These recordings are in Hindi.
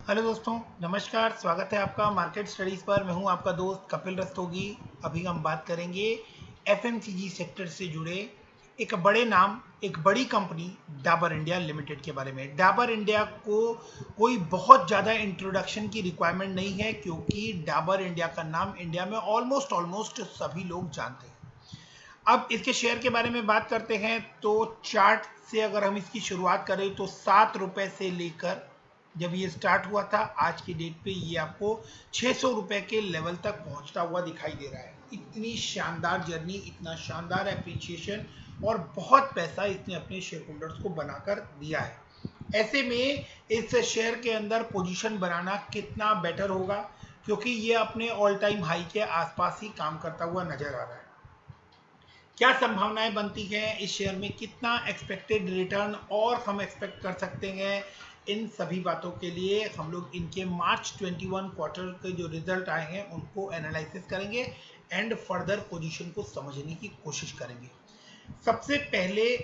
हेलो दोस्तों, नमस्कार। स्वागत है आपका मार्केट स्टडीज़ पर। मैं हूं आपका दोस्त कपिल रस्तोगी। अभी हम बात करेंगे एफएमसीजी सेक्टर से जुड़े एक बड़े नाम, एक बड़ी कंपनी डाबर इंडिया लिमिटेड के बारे में। डाबर इंडिया को कोई बहुत ज़्यादा इंट्रोडक्शन की रिक्वायरमेंट नहीं है, क्योंकि डाबर इंडिया का नाम इंडिया में ऑलमोस्ट सभी लोग जानते हैं। अब इसके शेयर के बारे में बात करते हैं तो चार्ट से अगर हम इसकी शुरुआत करें तो 7 रुपए से लेकर जब ये स्टार्ट हुआ था आज की डेट पे ये आपको 600 रुपए के लेवल तक पहुंचता हुआ दिखाई दे रहा है। इतनी शानदार जर्नी, इतना शानदार एप्रिसिएशन और बहुत पैसा इसने अपने शेयर होल्डर्स को बनाकर दिया है। ऐसे में इस शेयर के अंदर पोजीशन बनाना कितना बेटर होगा, क्योंकि ये अपने ऑल टाइम हाई के आसपास ही काम करता हुआ नजर आ रहा है। क्या संभावनाएं बनती हैं इस शेयर में, कितना एक्सपेक्टेड रिटर्न और हम एक्सपेक्ट कर सकते हैं, इन सभी बातों के लिए हम लोग इनके मार्च 21 क्वार्टर के जो रिजल्ट आए हैं उनको एनालिसिस करेंगे एंड फर्दर पोजीशन को समझने की कोशिश करेंगे। सबसे पहले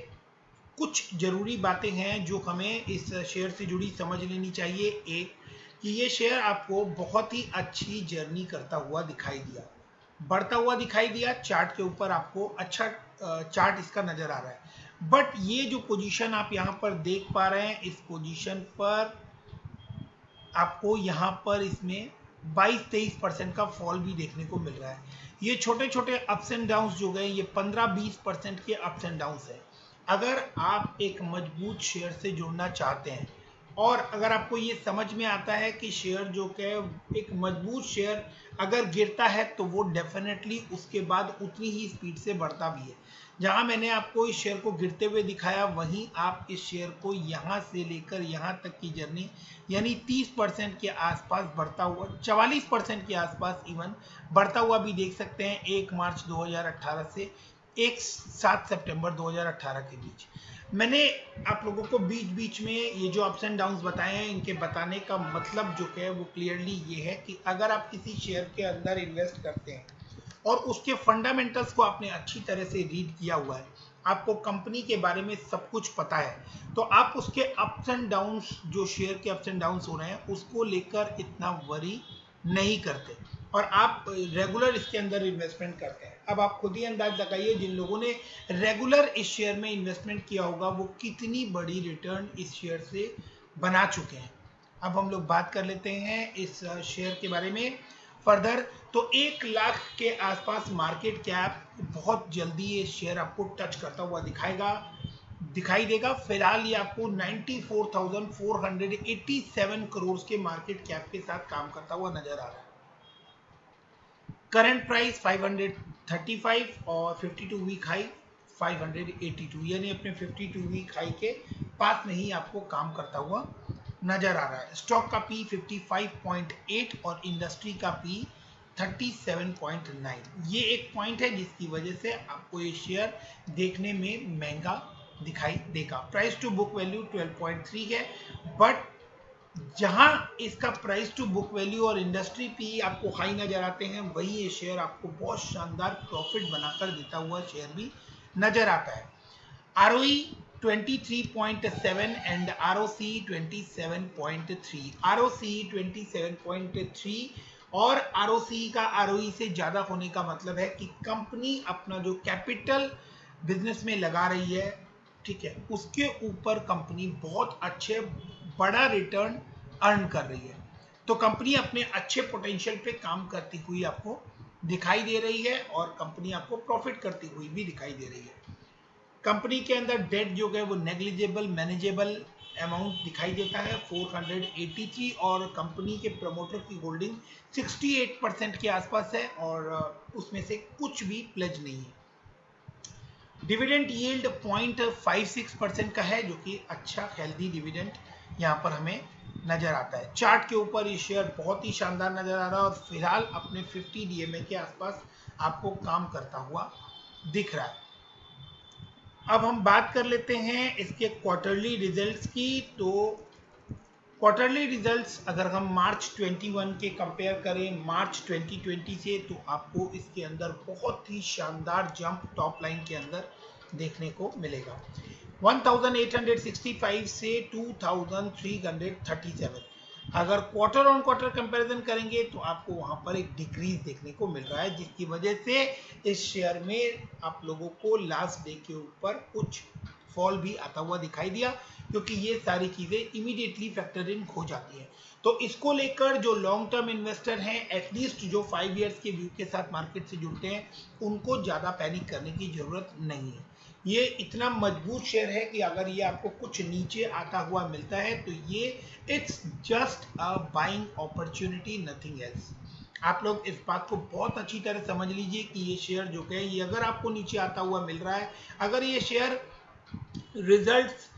कुछ जरूरी बातें हैं जो हमें इस शेयर से जुड़ी समझ लेनी चाहिए। एक, कि ये शेयर आपको बहुत ही अच्छी जर्नी करता हुआ दिखाई दिया, बढ़ता हुआ दिखाई दिया। चार्ट के ऊपर आपको अच्छा चार्ट इसका नजर आ रहा है। बट ये जो पोजीशन आप यहाँ पर देख पा रहे हैं, इस पोजीशन पर आपको यहाँ पर इसमें 22-23% का फॉल भी देखने को मिल रहा है। ये छोटे छोटे अप्स एंड डाउन्स जो गए, ये 15-20% के अप्स एंड डाउन्स है। अगर आप एक मजबूत शेयर से जुड़ना चाहते हैं और अगर आपको ये समझ में आता है कि शेयर जो है एक मजबूत शेयर अगर गिरता है तो वो डेफिनेटली उसके बाद उतनी ही स्पीड से बढ़ता भी है। जहां मैंने आपको इस शेयर को गिरते हुए दिखाया, वहीं आप इस शेयर को यहां से लेकर यहां तक की जर्नी यानी 30% के आसपास बढ़ता हुआ, 44% के आसपास इवन बढ़ता हुआ भी देख सकते हैं 1 मार्च 2018 से 7 सितंबर 2018 के बीच। मैंने आप लोगों को बीच बीच में ये जो अप्स एंड डाउन्स बताए हैं, इनके बताने का मतलब जो है वो क्लियरली ये है कि अगर आप किसी शेयर के अंदर इन्वेस्ट करते हैं और उसके फंडामेंटल्स को आपने अच्छी तरह से रीड किया हुआ है, आपको कंपनी के बारे में सब कुछ पता है, तो आप उसके अप्स एंड डाउन्स, जो शेयर के अप्स एंड डाउन्स हो रहे हैं, उसको लेकर इतना वरी नहीं करते और आप रेगुलर इसके अंदर इन्वेस्टमेंट करते हैं। अब आप खुद ही अंदाज लगाइए, जिन लोगों ने रेगुलर इस शेयर में इन्वेस्टमेंट किया होगा वो कितनी बड़ी रिटर्न इस शेयर से बना चुके हैं। अब हम लोग बात कर लेते हैं इस शेयर के बारे में फर्दर। तो 1 लाख के आसपास मार्केट कैप, बहुत जल्दी ये शेयर आपको टच करता हुआ दिखाई देगा। फिलहाल ये आपको 94,487 करोड़ के मार्केट कैप के साथ काम करता हुआ नजर आ रहा है। करंट प्राइस 535 और 52 वीक हाई 582, यानी अपने 52 वीक हाई के पास में ही आपको काम करता हुआ नजर आ रहा है। स्टॉक का पी 55.8 और इंडस्ट्री का पी 37.9। ये एक पॉइंट है जिसकी वजह से आपको ये शेयर देखने में महंगा दिखाई देगा। प्राइस टू बुक वैल्यू 12.3 है, बट जहां इसका प्राइस टू बुक वैल्यू और इंडस्ट्री पी आपको हाई नजर आते हैं, वही ये शेयर आपको बहुत शानदार प्रॉफिट बनाकर देता हुआ शेयर भी नजर आता है। आरओई 23.7 एंड आरओसी 27.3, आरओसी 27.3 और आरओसी का आरओई से ज्यादा होने का मतलब है कि कंपनी अपना जो कैपिटल बिजनेस में लगा रही है, ठीक है, उसके ऊपर कंपनी बहुत अच्छे बड़ा रिटर्न अर्न कर रही है। तो कंपनी अपने अच्छे पोटेंशियल पे काम करती हुई आपको दिखाई दे रही है और कंपनी आपको प्रॉफिट करती हुई भी दिखाई दे रही है। कंपनी के अंदर डेट जो है वो नेग्लिजिबल मैनेजेबल अमाउंट दिखाई देता है 483, और कंपनी के प्रमोटर की होल्डिंग 68% के आसपास है और उसमें से कुछ भी प्लेज नहीं है। डिविडेंड यील्ड 0.56% का है, जो कि अच्छा हेल्दी डिविडेंड यहाँ पर हमें नजर आता है। चार्ट के ऊपर ये शेयर बहुत ही शानदार नजर आ रहा है और फिलहाल अपने 50 डीएमए के आसपास आपको काम करता हुआ दिख रहा है। अब हम बात कर लेते हैं इसके क्वार्टरली रिजल्ट्स की। तो क्वार्टरली रिजल्ट्स अगर हम मार्च 21 के कंपेयर करें मार्च 2020 से, तो आपको इसके अंदर बहुत ही शानदार जंप टॉप लाइन के अंदर देखने को मिलेगा। 1865 से 2337, अगर क्वार्टर ऑन क्वार्टर कंपैरिजन करेंगे तो आपको वहां पर एक डिक्रीज देखने को मिल रहा है, जिसकी वजह से इस शेयर में आप लोगों को लास्ट डे के ऊपर कुछ फॉल भी आता हुआ दिखाई दिया, क्योंकि ये सारी चीजें इमीडिएटली फैक्टर इन हो जाती हैं। तो इसको लेकर जो लॉन्ग टर्म इन्वेस्टर हैं, एटलीस्ट जो 5 इयर्स के व्यू के साथ मार्केट से जुड़ते हैं, उनको ज़्यादा पैनिक करने की ज़रूरत नहीं है। ये इतना मजबूत शेयर है कि अगर ये आपको कुछ नीचे आता हुआ मिलता है तो ये it's just a buying opportunity, nothing else. आप लोग इस बात को बहुत अच्छी तरह समझ लीजिए कि ये शेयर जो है, ये अगर आपको नीचे आता हुआ मिल रहा है, अगर ये शेयर रिजल्ट्स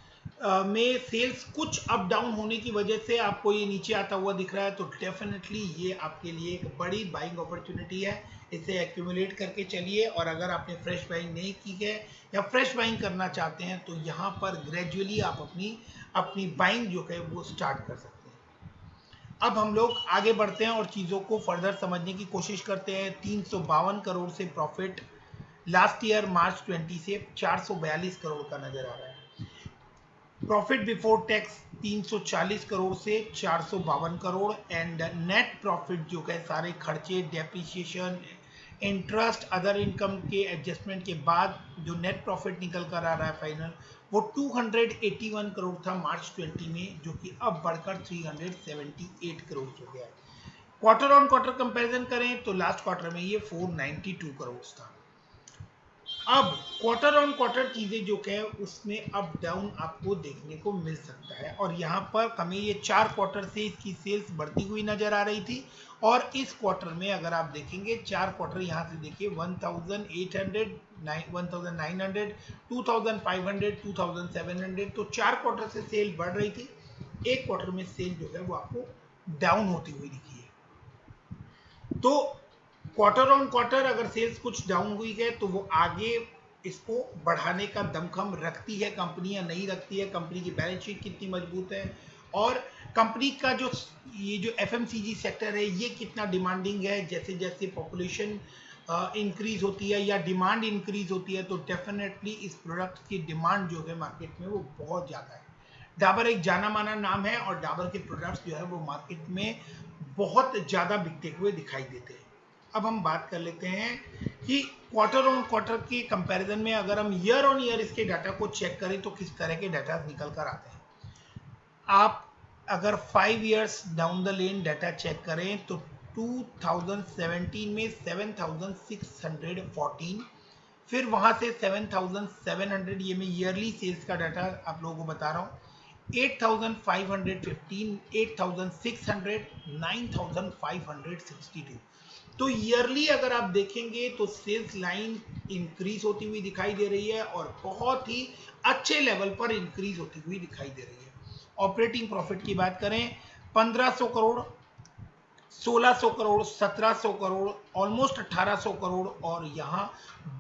में सेल्स कुछ अप डाउन होने की वजह से आपको ये नीचे आता हुआ दिख रहा है, तो डेफिनेटली ये आपके लिए एक बड़ी बाइंग अपॉर्चुनिटी है। इसे एक्यूमुलेट करके चलिए, और अगर आपने फ्रेश बाइंग नहीं की है या फ्रेश बाइंग करना चाहते हैं तो यहाँ पर ग्रेजुअली आप अपनी बाइंग जो है वो स्टार्ट कर सकते हैं। अब हम लोग आगे बढ़ते हैं और चीज़ों को फर्दर समझने की कोशिश करते हैं। 352 करोड़ से प्रॉफिट लास्ट ईयर मार्च 20 से 442 करोड़ का नजर आ रहा है। प्रॉफिट बिफोर टैक्स 340 करोड़ से 452 करोड़, एंड नेट प्रॉफिट जो है सारे खर्चे, डेप्रिसिएशन, इंटरेस्ट, अदर इनकम के एडजस्टमेंट के बाद जो नेट प्रॉफिट निकल कर आ रहा है फाइनल, वो 281 करोड़ था मार्च 20 में, जो कि अब बढ़कर 378 करोड़ हो गया है। क्वार्टर ऑन क्वार्टर कंपैरिजन करें तो लास्ट क्वार्टर में ये 492 करोड़ था। अब क्वार्टर ऑन क्वार्टर चीजें जो है उसमें अप डाउन आपको देखने को मिल सकता है, और यहाँ पर हमें ये 4 क्वार्टर से इसकी सेल्स बढ़ती हुई नजर आ रही थी, और इस क्वार्टर में अगर आप देखेंगे 4 क्वार्टर यहाँ से देखिए 1800, 1900, 2500, 2700, तो 4 क्वार्टर से सेल बढ़ रही थी। एक क्वार्टर में सेल जो है वो आपको डाउन होती हुई दिखी है। तो क्वार्टर ऑन क्वार्टर अगर सेल्स कुछ डाउन हुई है तो वो आगे इसको बढ़ाने का दमखम रखती है कंपनी या नहीं रखती है, कंपनी की बैलेंस शीट कितनी मजबूत है, और कंपनी का ये जो एफएमसीजी सेक्टर है ये कितना डिमांडिंग है। जैसे जैसे पॉपुलेशन इंक्रीज होती है या डिमांड इंक्रीज होती है, तो डेफिनेटली इस प्रोडक्ट की डिमांड जो है मार्केट में वो बहुत ज़्यादा है। डाबर एक जाना माना नाम है, और डाबर के प्रोडक्ट्स जो है वो मार्केट में बहुत ज़्यादा बिकते हुए दिखाई देते हैं। अब हम बात कर लेते हैं कि क्वार्टर ऑन क्वार्टर के कंपैरिजन में अगर हम ईयर ऑन ईयर इसके डाटा को चेक करें तो किस तरह के डाटा निकल कर आते हैं। आप अगर 5 years down the lane data check करें तो 2017 में 7614, फिर वहां से 7700, ये मैं ईयरली सेल्स का डाटा आप लोगों को बता रहा हूँ, 8515, 8600, 9562। तो ईयरली अगर आप देखेंगे तो सेल्स लाइन इंक्रीज होती हुई दिखाई दे रही है, और बहुत ही अच्छे लेवल पर इंक्रीज होती हुई दिखाई दे रही है। ऑपरेटिंग प्रॉफिट की बात करें, 1500 करोड़, 1600 करोड़, 1700 करोड़, ऑलमोस्ट 1800 करोड़, और यहाँ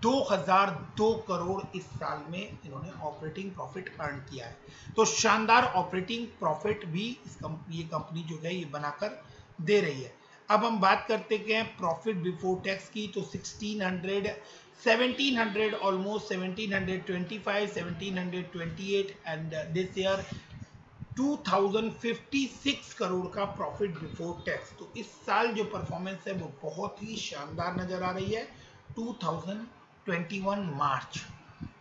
2002 करोड़ इस साल में इन्होंने ऑपरेटिंग प्रॉफिट अर्न किया है। तो शानदार ऑपरेटिंग प्रॉफिट भी ये कंपनी जो है ये बनाकर दे रही है। अब हम बात करते हैं प्रॉफिट बिफोर टैक्स की, तो 1700 almost 1725, 1728, and this year 2056 crore का प्रॉफिट बिफोर टैक्स। तो इस साल जो परफॉर्मेंस है वो बहुत ही शानदार नजर आ रही है 2021 मार्च।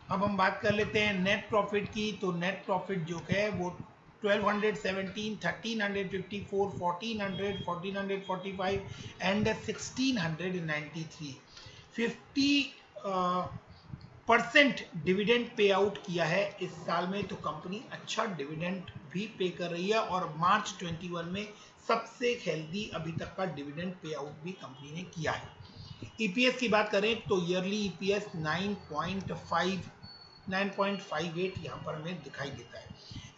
अब हम बात कर लेते हैं नेट प्रॉफिट की, तो नेट प्रॉफिट जो है वो 1217, 1354, 1400, 1445 एंड 1693, 50% डिविडेंड पे आउट किया है इस साल में। तो कंपनी अच्छा डिविडेंड भी पे कर रही है, और मार्च 21 में सबसे हेल्दी अभी तक का डिविडेंड पे आउट भी कंपनी ने किया है। ईपीएस की बात करें तो ईयरली ईपीएस 9.58 यहाँ पर हमें दिखाई देता है।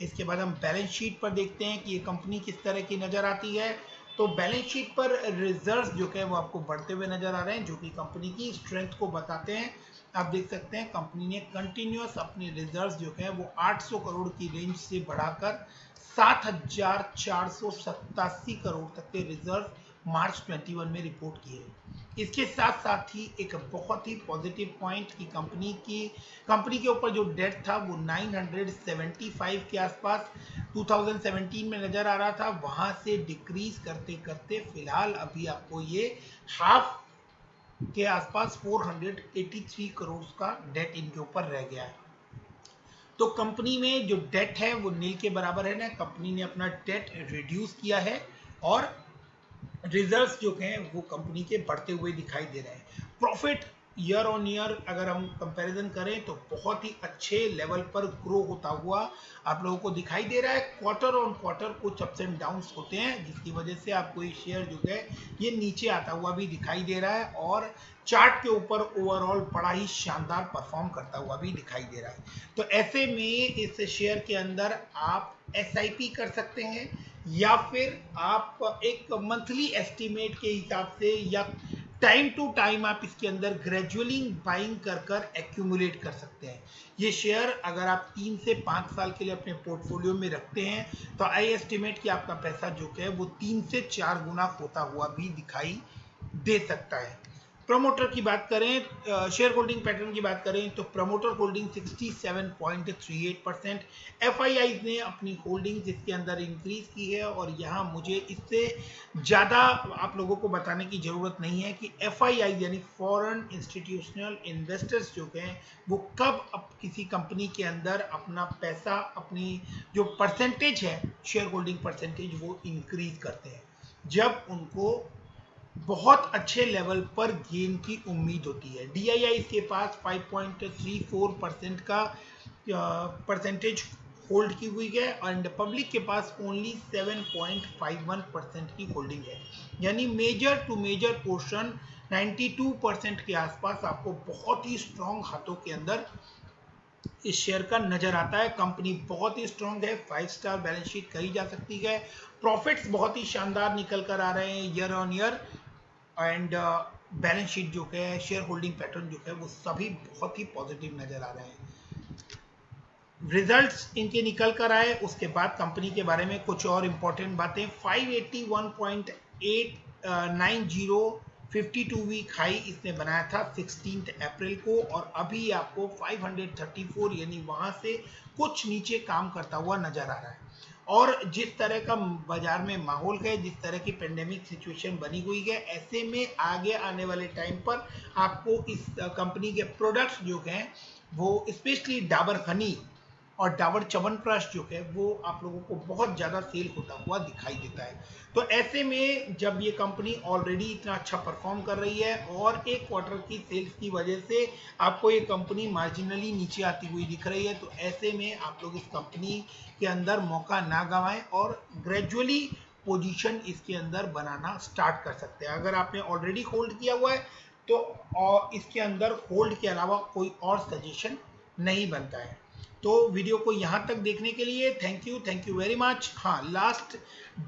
इसके बाद हम बैलेंस शीट पर देखते हैं कि ये कंपनी किस तरह की नजर आती है। तो बैलेंस शीट पर रिजर्व्स जो है वो आपको बढ़ते हुए नजर आ रहे हैं, जो कि कंपनी की स्ट्रेंथ को बताते हैं। आप देख सकते हैं कंपनी ने कंटिन्यूअस अपने रिजर्व्स जो है वो 800 करोड़ की रेंज से बढ़ाकर 7487 करोड़ तक के रिजर्व मार्च 21 में रिपोर्ट किए। इसके साथ साथ ही एक बहुत ही पॉजिटिव पॉइंट की कंपनी के ऊपर जो डेट था वो 975 के आसपास 2017 में नजर आ रहा था, वहां से डिक्रीज करते करते फिलहाल अभी आपको ये हाफ के आसपास 483 करोड़ का डेट इनके ऊपर रह गया है। तो कंपनी में जो डेट है वो नील के बराबर है ना, कंपनी ने अपना डेट रिड्यूस किया है और रिजल्ट्स जो हैं वो कंपनी के बढ़ते हुए दिखाई दे रहे हैं। प्रॉफिट ईयर ऑन ईयर अगर हम कंपैरिजन करें तो बहुत ही अच्छे लेवल पर ग्रो होता हुआ आप लोगों को दिखाई दे रहा है। क्वार्टर ऑन क्वार्टर कुछ अप्स एंड डाउन्स होते हैं, जिसकी वजह से आपको ये शेयर जो है ये नीचे आता हुआ भी दिखाई दे रहा है और चार्ट के ऊपर ओवरऑल बड़ा ही शानदार परफॉर्म करता हुआ भी दिखाई दे रहा है। तो ऐसे में इस शेयर के अंदर आप SIP कर सकते हैं या फिर आप एक मंथली एस्टिमेट के हिसाब से या टाइम टू टाइम आप इसके अंदर ग्रेजुअली बाइंग कर एक्यूमुलेट कर सकते हैं। ये शेयर अगर आप 3 से 5 साल के लिए अपने पोर्टफोलियो में रखते हैं तो आई एस्टिमेट कि आपका पैसा जो है वो 3 से 4 गुना होता हुआ भी दिखाई दे सकता है। प्रमोटर की बात करें, शेयर होल्डिंग पैटर्न की बात करें तो प्रमोटर होल्डिंग 67.38%, FIIs ने अपनी होल्डिंग्स इसके अंदर इंक्रीज की है और यहाँ मुझे इससे ज़्यादा आप लोगों को बताने की ज़रूरत नहीं है कि FIIs यानी फॉरेन इंस्टीट्यूशनल इन्वेस्टर्स जो हैं वो कब किसी कंपनी के अंदर अपना पैसा, अपनी जो परसेंटेज है शेयर होल्डिंग परसेंटेज वो इंक्रीज करते हैं, जब उनको बहुत अच्छे लेवल पर गेन की उम्मीद होती है। DII के पास 5.34% का परसेंटेज होल्ड की हुई है एंड पब्लिक के पास ओनली 7.51% की होल्डिंग है, यानी मेजर टू मेजर पोर्शन 92% के आसपास आपको बहुत ही स्ट्रॉन्ग हाथों के अंदर इस शेयर का नजर आता है। कंपनी बहुत ही स्ट्रॉन्ग है, 5 स्टार बैलेंस शीट कही जा सकती है, प्रॉफिट्स बहुत ही शानदार निकल कर आ रहे हैं year on year and balance sheet जो है, शेयर होल्डिंग पैटर्न जो है वो सभी बहुत ही पॉजिटिव नजर आ रहे हैं। रिजल्ट्स इनके निकल कर आए उसके बाद कंपनी के बारे में कुछ और इंपॉर्टेंट बातें। 581.890 52 वीक हाई इसने बनाया था 16 अप्रैल को और अभी आपको 534 यानी वहां से कुछ नीचे काम करता हुआ नजर आ रहा है। और जिस तरह का बाजार में माहौल है, जिस तरह की पेंडेमिक सिचुएशन बनी हुई है, ऐसे में आगे आने वाले टाइम पर आपको इस कंपनी के प्रोडक्ट्स जो हैं वो स्पेशली डाबर हनी और डाबर च्यवनप्राश जो है वो आप लोगों को बहुत ज़्यादा सेल होता हुआ दिखाई देता है। तो ऐसे में जब ये कंपनी ऑलरेडी इतना अच्छा परफॉर्म कर रही है और एक क्वार्टर की सेल्स की वजह से आपको ये कंपनी मार्जिनली नीचे आती हुई दिख रही है, तो ऐसे में आप लोग इस कंपनी के अंदर मौका ना गंवाएं और ग्रेजुअली पोजीशन इसके अंदर बनाना स्टार्ट कर सकते हैं। अगर आपने ऑलरेडी होल्ड किया हुआ है तो इसके अंदर होल्ड के अलावा कोई और सजेशन नहीं बनता है। तो वीडियो को यहाँ तक देखने के लिए थैंक यू वेरी मच। हाँ, लास्ट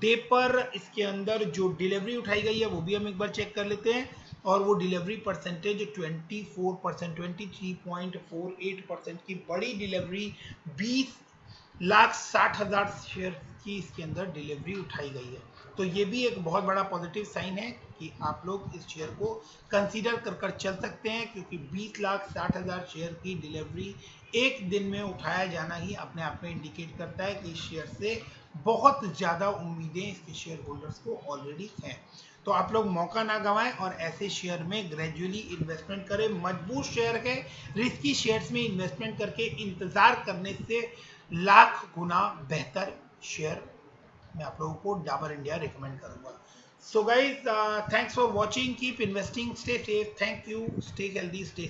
डे पर इसके अंदर जो डिलीवरी उठाई गई है वो भी हम एक बार चेक कर लेते हैं और वो डिलीवरी परसेंटेज 24%, 23.48% की बड़ी डिलीवरी 20,60,000 शेयर की इसके अंदर डिलीवरी उठाई गई है। तो ये भी एक बहुत बड़ा पॉजिटिव साइन है कि आप लोग इस शेयर को कंसीडर कर चल सकते हैं, क्योंकि 20,60,000 शेयर की डिलीवरी एक दिन में उठाया जाना ही अपने आप में इंडिकेट करता है कि इस शेयर से बहुत ज़्यादा उम्मीदें इसके शेयर होल्डर्स को ऑलरेडी हैं। तो आप लोग मौका ना गंवाएं और ऐसे शेयर में ग्रेजुअली इन्वेस्टमेंट करें। मजबूत शेयर है, रिस्की शेयर्स में इन्वेस्टमेंट करके इंतजार करने से लाख गुना बेहतर शेयर मैं आप लोगों को डाबर इंडिया रिकमेंड करूंगा। So guys, thanks for watching, keep investing, stay safe, thank you, stay healthy, stay